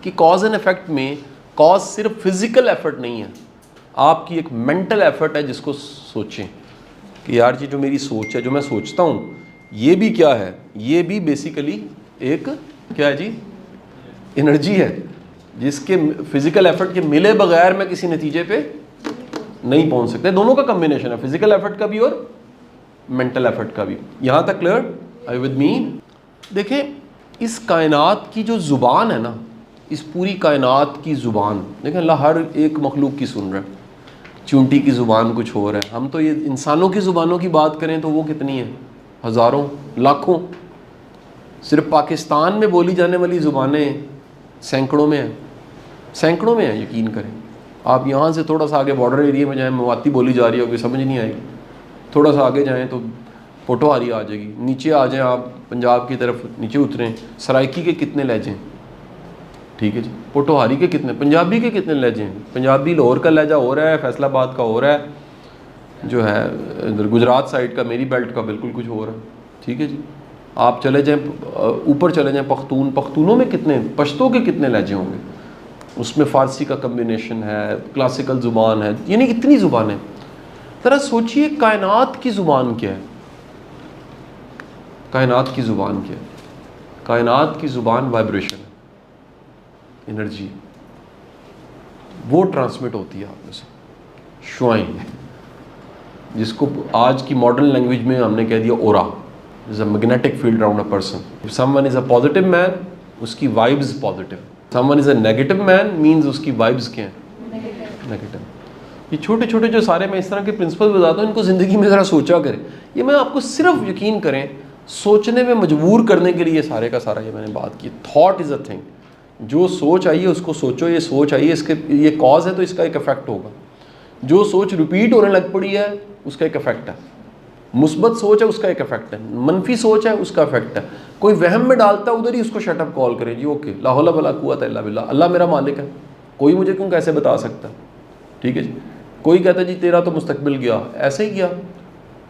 कि कॉज एंड इफेक्ट में कॉज सिर्फ फिजिकल एफर्ट नहीं है, आपकी एक मेंटल एफर्ट है जिसको सोचें कि यार जी जो मेरी सोच है, जो मैं सोचता हूँ, ये भी क्या है, ये भी बेसिकली एक क्या है जी, एनर्जी है, जिसके फिजिकल एफर्ट के मिले बगैर मैं किसी नतीजे पे नहीं पहुंच सकते। दोनों का कॉम्बिनेशन है, फिजिकल एफर्ट का भी और मेंटल एफर्ट का भी। यहाँ तक क्लियर, आई विद मी। देखें, इस कायनात की जो ज़ुबान है ना, इस पूरी कायनात की ज़ुबान देखें, अल्लाह हर एक मखलूक की सुन रहा है। चूंटी की ज़ुबान कुछ और है, हम तो ये इंसानों की ज़ुबानों की बात करें तो वो कितनी है, हज़ारों लाखों। सिर्फ पाकिस्तान में बोली जाने वाली ज़ुबानें सैकड़ों में हैं, सैकड़ों में हैं, यकीन करें। आप यहाँ से थोड़ा सा आगे बॉर्डर एरिया में जाएं, मवाती बोली जा रही होगी, समझ नहीं आएगी। थोड़ा सा आगे जाएं तो पोटोहारी आ जाएगी। नीचे आ जाएं आप पंजाब की तरफ, नीचे उतरें, सराइकी के कितने लहजे, ठीक है जी, पोटोहारी के कितने, पंजाबी के कितने लहजे हैं। पंजाबी लाहौर का लहजा हो रहा है, फैसलाबाद का हो रहा है, जो है इधर गुजरात साइड का, मेरी बेल्ट का बिल्कुल कुछ हो रहा है, ठीक है जी। आप चले जाएं ऊपर चले जाएं पख्तून, पख्तूनों में कितने, पश्तो के कितने लहजे होंगे, उसमें फ़ारसी का कम्बिनेशन है, क्लासिकल ज़ुबान है, यानी इतनी ज़ुबानें। ज़रा सोचिए कायनात की ज़ुबान क्या है, कायनात की ज़ुबान क्या है। कायनात की ज़ुबान वाइब्रेशन है, एनर्जी, वो ट्रांसमिट होती है आप में से, शुआएं, जिसको आज की मॉडर्न लैंग्वेज में हमने कह दिया aura, is a magnetic field around a person. If someone is a positive man, उसकी vibes positive. Someone is a negative man means उसकी वाइब्स क्या हैं, नेगेटिव। ये छोटे छोटे जो सारे मैं इस तरह के प्रिंसिपल बताता हूँ, इनको ज़िंदगी में ज़रा सोचा करें। ये मैं आपको सिर्फ यकीन करें सोचने में मजबूर करने के लिए सारे का सारा ये मैंने बात की। थॉट इज़ अ थिंग, जो सोच आई है उसको सोचो, ये सोच आई है, इसके ये कॉज है तो इसका एक इफेक्ट होगा। जो सोच रिपीट होने लग पड़ी है उसका एक इफेक्ट है, मुस्बत सोच है उसका एक इफेक्ट है, मनफी सोच है उसका इफेक्ट है। कोई वहम में डालता है उधर ही उसको शटअप कॉल करें जी, ओके, ला हौला वला कुव्वता इल्ला बिल्लाह, अल्लाह मेरा मालिक है, कोई मुझे क्यों कैसे बता सकता, ठीक है जी। कोई कहता है जी तेरा तो मुस्तकबिल गया, ऐसे ही गया।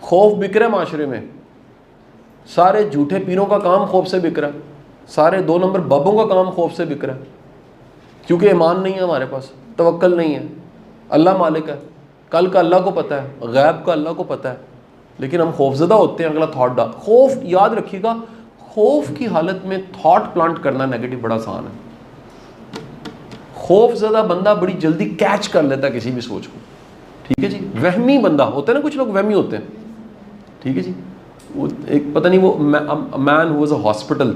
खौफ बिक रहा है माशरे में, सारे झूठे पीरों का काम खौफ से बिक रहा है, सारे 2 नंबर बाबों का काम खौफ से बिक रहा है, क्योंकि ईमान नहीं है हमारे पास, तवक्कल नहीं है। अल्लाह मालिक है, कल का अल्लाह को पता है, गैब का अल्लाह को पता है, लेकिन हम खौफजदा होते हैं, अगला थॉट डाल। खौफ, याद रखिएगा, खौफ की हालत में थॉट प्लांट करना नेगेटिव बड़ा आसान है। खौफजदा बंदा बड़ी जल्दी कैच कर लेता है किसी भी सोच को, ठीक है जी। वहमी बंदा होता है ना, कुछ लोग वहमी होते हैं, ठीक है जी। वो एक पता नहीं, वो man who was a hospital,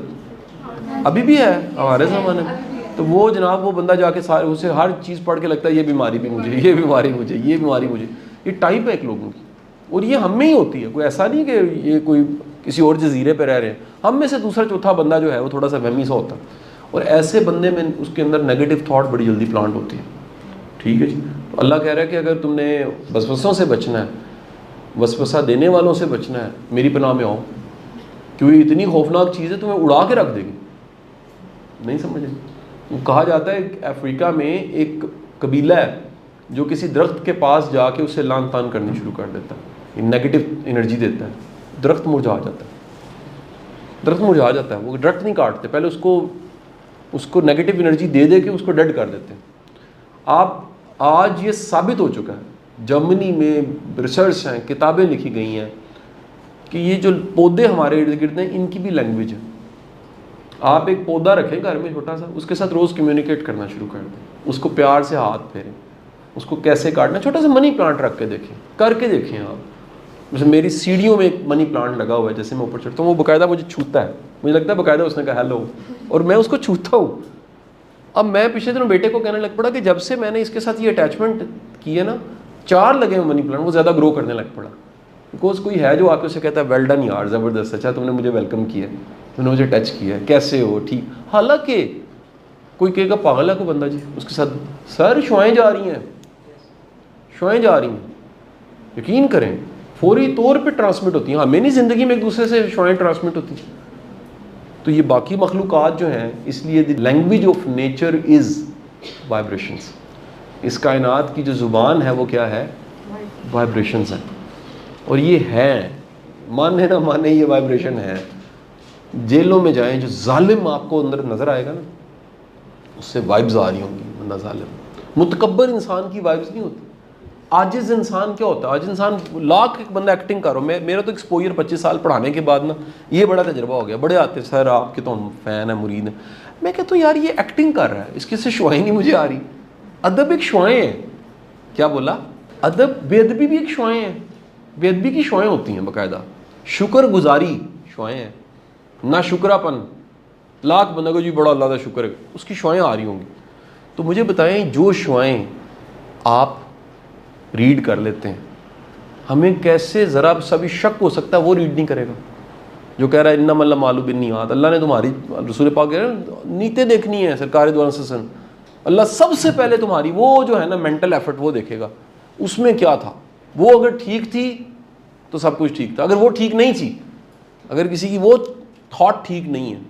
अभी भी है हमारे ज़माने में, तो वो जनाब वो बंदा जाके सारे उसे हर चीज़ पढ़ के लगता है ये बीमारी भी मुझे, ये बीमारी मुझे, ये बीमारी मुझे। ये टाइप है एक लोगों की, और ये हम में ही होती है। कोई ऐसा नहीं कि ये कोई किसी और जजीरे पे रह रहे हैं, हम में से दूसरा चौथा बंदा जो है वो थोड़ा सा वहमी सा होता है, और ऐसे बंदे में उसके अंदर नेगेटिव थॉट बड़ी जल्दी प्लांट होती है, ठीक है जी। तो अल्लाह कह रहा है कि अगर तुमने वसवसों से बचना है, वसवसा देने वालों से बचना है, मेरी पनाह में आओ, क्योंकि इतनी खौफनाक चीज़ है तुम्हें उड़ा के रख देगी। नहीं समझे? वो कहा जाता है अफ्रीका में एक कबीला है जो किसी दरख्त के पास जाके उसे लान तान करनी शुरू कर देता है, नेगेटिव एनर्जी देता है, दरख्त मुरझा जाता है। दरख्त मुरझा जाता है, वो दरख्त नहीं काटते, पहले उसको नेगेटिव एनर्जी दे दे के उसको डेड कर देते हैं। आप आज ये साबित हो चुका है, जर्मनी में रिसर्च हैं, किताबें लिखी गई हैं कि ये जो पौधे हमारे इर्द गिर्द हैं इनकी भी लैंग्वेज है। आप एक पौधा रखें घर में छोटा सा, उसके साथ रोज़ कम्युनिकेट करना शुरू कर दें, उसको प्यार से हाथ फेरें, उसको कैसे काटना, छोटा सा मनी प्लांट रख के देखें, करके देखें आप। जैसे मेरी सीढ़ियों में एक मनी प्लांट लगा हुआ है, जैसे मैं ऊपर चढ़ता हूँ वो बाकायदा मुझे छूता है, मुझे लगता है बाकायदा उसने कहा हेलो, और मैं उसको छूता हूँ। अब मैं पिछले दिनों बेटे को कहने लग पड़ा कि जब से मैंने इसके साथ ये अटैचमेंट की है ना, 4 लगे हैं मनी प्लांट, वो ज़्यादा ग्रो करने लग पड़ा। बिकॉज कोई है जो आके उसे कहता है वेल डन यार, ज़बरदस्त, अच्छा तुमने मुझे वेलकम किया, तुमने मुझे टच किया, कैसे हो, ठीक। हालांकि कोई कहेगा पागल है कोई बंदा जी, उसके साथ सर शुआएं जा रही हैं, शुआएं जा रही हैं, यकीन करें फौरी तौर पे ट्रांसमिट होती हैं। हमें नहीं ज़िंदगी में एक दूसरे से शुआएं ट्रांसमिट होती हैं। तो ये बाकी मखलूक़ात जो हैं, इसलिए the language of nature is vibrations. इस कायनात की जो ज़ुबान है वो क्या है, वाइब्रेशंस है। और ये है, माने ना माने, ये वाइब्रेशन है। जेलों में जाएं, जो जालिम आपको अंदर नज़र आएगा ना, उससे वाइब्स आ रही होंगी, बंदा जालिम। मुतकब्बर इंसान की वाइब्स नहीं होती। आजिज़ इंसान क्या होता है, आज इंसान लाख एक बंदा एक्टिंग करो, मेरा तो एक्सपोजर 25 साल पढ़ाने के बाद ना ये बड़ा तजर्बा हो गया। बड़े आते सर आपके तो हम फ़ैन है, मुरीद हैं। मैं कहता हूँ यार ये एक्टिंग कर रहा है, इसके से शुआएं नहीं मुझे आ रही। अदब एक शुआएं है, क्या बोला, अदब, बेअदबी भी एक शुआएं है, बेअदबी की शुआएं होती हैं बाकायदा। शुक्र गुजारी शुआएं हैं, ना शुक्रापन, लाख बंदा को जी बड़ा अल्लाह का शुक्र है, उसकी शुआएं आ रही होंगी। तो मुझे बताएं, जो शुआएं आप रीड कर लेते हैं, हमें कैसे ज़रा सभी शक हो सकता है वो रीड नहीं करेगा जो कह रहा है इन्नमल मालू बिन्नियात, अल्लाह ने तुम्हारी, रसूल पाक कह रहे हैं नीयतें देखनी है सरकार द्वारा ससन, अल्लाह सबसे पहले तुम्हारी वो जो है ना मेंटल एफर्ट वो देखेगा, उसमें क्या था, वो अगर ठीक थी तो सब कुछ ठीक था, अगर वो ठीक नहीं थी, अगर किसी की वो थॉट ठीक नहीं है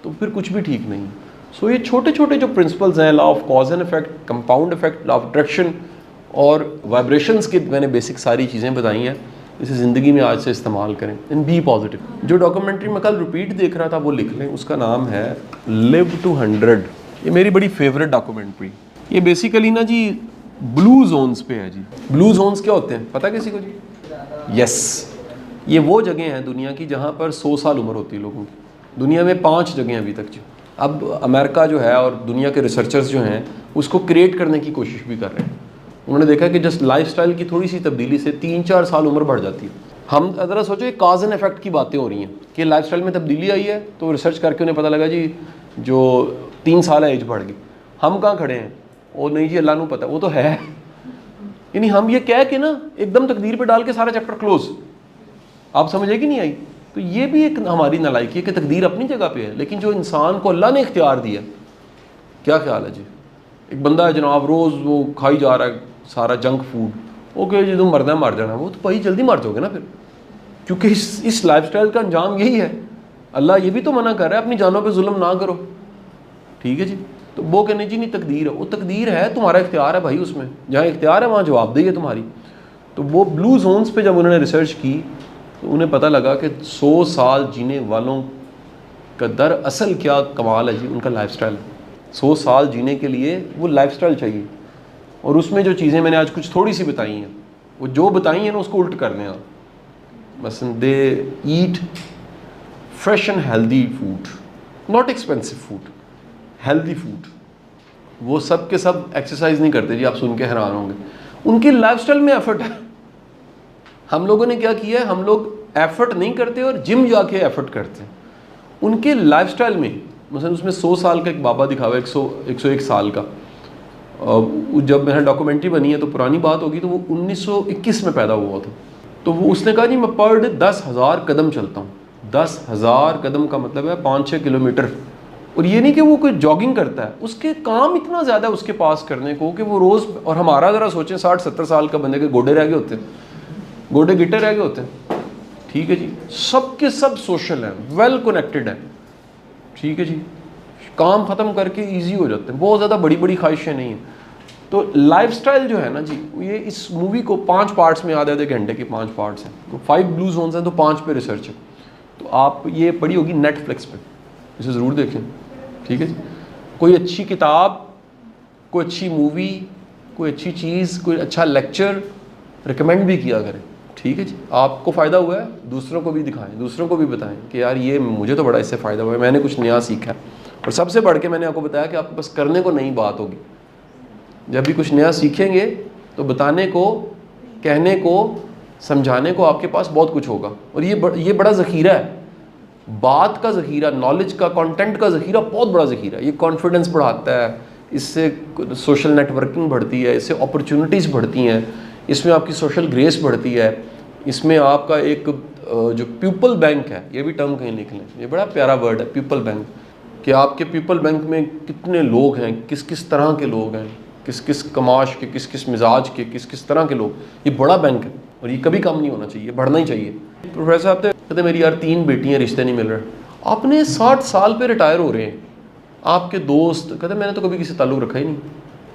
तो फिर कुछ भी ठीक नहीं है। सो ये छोटे छोटे जो प्रिंसिपल्स हैं, law of cause and effect, compound effect, law of attraction और वाइब्रेशंस की मैंने बेसिक सारी चीज़ें बताई हैं, इसे ज़िंदगी में आज से इस्तेमाल करें इन बी पॉजिटिव। जो डॉक्यूमेंट्री मैं कल रिपीट देख रहा था वो लिख लें, उसका नाम है लिव टू 100। ये मेरी बड़ी फेवरेट डॉक्यूमेंट्री। ये बेसिकली ना जी ब्लू जोन्स पे है जी। ब्लू जोन्स क्या होते हैं पता किसी को जी? यस, ये वो जगह हैं दुनिया की जहाँ पर 100 साल उम्र होती है लोगों की। दुनिया में 5 जगह अभी तक जी। अब अमेरिका जो है और दुनिया के रिसर्चर्स जो हैं उसको क्रिएट करने की कोशिश भी कर रहे हैं। उन्होंने देखा कि जस्ट लाइफस्टाइल की थोड़ी सी तब्दीली से 3-4 साल उम्र बढ़ जाती है। हम ज़रा सोचो, काज एंड इफेक्ट की बातें हो रही हैं कि लाइफस्टाइल में तब्दीली आई है, तो रिसर्च करके उन्हें पता लगा जी जो 3 साल एज बढ़ गई। हम कहाँ खड़े हैं, वो नहीं जी अल्लाह को पता, वो तो है। यानी हम ये कह के ना एकदम तकदीर पे डाल के सारा चैप्टर क्लोज, आप समझे कि नहीं आई? तो ये भी एक हमारी नालायकी है कि तकदीर अपनी जगह पे है, लेकिन जो इंसान को अल्लाह ने इख्तियार दिया, क्या ख्याल है जी? एक बंदा है जनाब, रोज़ वो खाई जा रहा है सारा जंक फूड, ओके जी तुम मरना मर जाना, वो तो भाई जल्दी मर जाओगे ना फिर, क्योंकि इस लाइफस्टाइल का अंजाम यही है। अल्लाह ये भी तो मना कर रहा है अपनी जानों पे जुल्म ना करो, ठीक है जी। तो वो कहने जी नहीं तकदीर है, वो तकदीर है, तुम्हारा इख्तियार है भाई, उसमें जहाँ इख्तियार है वहाँ जवाबदेही है तुम्हारी। तो वो ब्लू जोन्स पे जब उन्होंने रिसर्च की तो उन्हें पता लगा कि 100 साल जीने वालों का दरअसल क्या कमाल है जी, उनका लाइफस्टाइल। 100 साल जीने के लिए वो लाइफस्टाइल चाहिए, और उसमें जो चीज़ें मैंने आज कुछ थोड़ी सी बताई हैं, वो जो बताई हैं ना उसको उल्ट कर लें आप। बस they eat fresh and healthy food, not expensive food, healthy food. वो सब के सब एक्सरसाइज नहीं करते जी, आप सुन के हैरान होंगे। उनकी लाइफस्टाइल में एफर्ट है। हम लोगों ने क्या किया है, हम लोग एफर्ट नहीं करते और जिम जाके एफर्ट करते हैं। उनके लाइफस्टाइल में मतलब उसमें 100 साल का एक बाबा दिखा हुआ है, 101 साल का। जब मेरा डॉक्यूमेंट्री बनी है तो पुरानी बात होगी, तो वो 1921 में पैदा हुआ था। तो वो उसने कहा जी मैं पर डे 10,000 कदम चलता हूँ। 10,000 कदम का मतलब है 5-6 किलोमीटर। और ये नहीं कि वो कोई जॉगिंग करता है, उसके काम इतना ज़्यादा उसके पास करने को कि वो रोज़, और हमारा ज़रा सोचें 60-70 साल का बंदे के गोडे रह गए होते हैं, गोडे गिट्टे रह गए होते हैं, ठीक है जी। सब के सब सोशल हैं, वेल कनेक्टेड हैं, ठीक है जी। काम ख़त्म करके इजी हो जाते हैं, बहुत ज़्यादा बड़ी बड़ी ख्वाहिशें नहीं हैं। तो लाइफस्टाइल जो है ना जी, ये इस मूवी को 5 पार्ट्स में, आधे घंटे के 5 पार्ट्स हैं। तो 5 ब्लू जोन्स हैं, तो 5 पे रिसर्च है। तो तो आप ये पढ़ी होगी नेटफ्लिक्स पे, इसे ज़रूर देखें, ठीक है जी। कोई अच्छी किताब, कोई अच्छी मूवी, कोई अच्छी चीज़, कोई अच्छा लेक्चर रिकमेंड भी किया करें, ठीक है जी। आपको फ़ायदा हुआ है, दूसरों को भी दिखाएं, दूसरों को भी बताएं कि यार ये मुझे तो बड़ा इससे फ़ायदा हुआ है, मैंने कुछ नया सीखा है। और सबसे बढ़ के मैंने आपको बताया कि आपके पास करने को नई बात होगी। जब भी कुछ नया सीखेंगे तो बताने को, कहने को, समझाने को आपके पास बहुत कुछ होगा। और ये बड़ा ज़ख़ीरा है, बात का ज़ख़ीरा, नॉलेज का, कंटेंट का ज़ख़ीरा बहुत बड़ा ज़ख़ीरा है। ये कॉन्फिडेंस बढ़ाता है, इससे सोशल नेटवर्किंग बढ़ती है, इससे अपॉर्चुनिटीज़ बढ़ती हैं, इसमें आपकी सोशल ग्रेस बढ़ती है, इसमें आपका एक जो पीपल बैंक है, ये भी टर्म कहीं लिख लें, ये बड़ा प्यारा वर्ड है पीपल बैंक, कि आपके पीपल बैंक में कितने लोग हैं, किस किस तरह के लोग हैं, किस किस कमाश के, किस किस मिजाज के, किस किस तरह के लोग। ये बड़ा बैंक है और ये कभी कम नहीं होना चाहिए, बढ़ना ही चाहिए। प्रोफेसर साहब कहते मेरी यार 3 बेटियां, रिश्ते नहीं मिल रहे। आपने 60 साल पे रिटायर हो रहे हैं, आपके दोस्त कहते मैंने तो कभी किसी ताल्लुक़ रखा ही नहीं,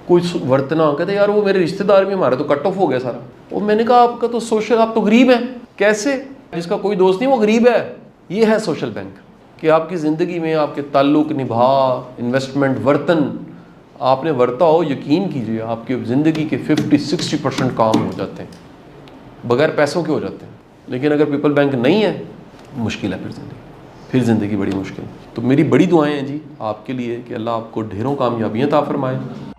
कोई वर्तना, कहते यार वो मेरे रिश्तेदार भी, हमारा तो कट ऑफ हो गया सारा। और मैंने कहा आपका तो सोशल, आप तो गरीब हैं। कैसे? जिसका कोई दोस्त नहीं वो गरीब है। ये है सोशल बैंक, कि आपकी ज़िंदगी में आपके ताल्लुक़, निभा, इन्वेस्टमेंट, वर्तन आपने वर्ता हो, यकीन कीजिए आपकी ज़िंदगी के 50-60% काम हो जाते हैं, बगैर पैसों के हो जाते हैं। लेकिन अगर पीपल बैंक नहीं है, मुश्किल है फिर ज़िंदगी बड़ी मुश्किल। तो मेरी बड़ी दुआएं हैं जी आपके लिए कि अल्लाह आपको ढेरों कामयाबियाँ अता फरमाए।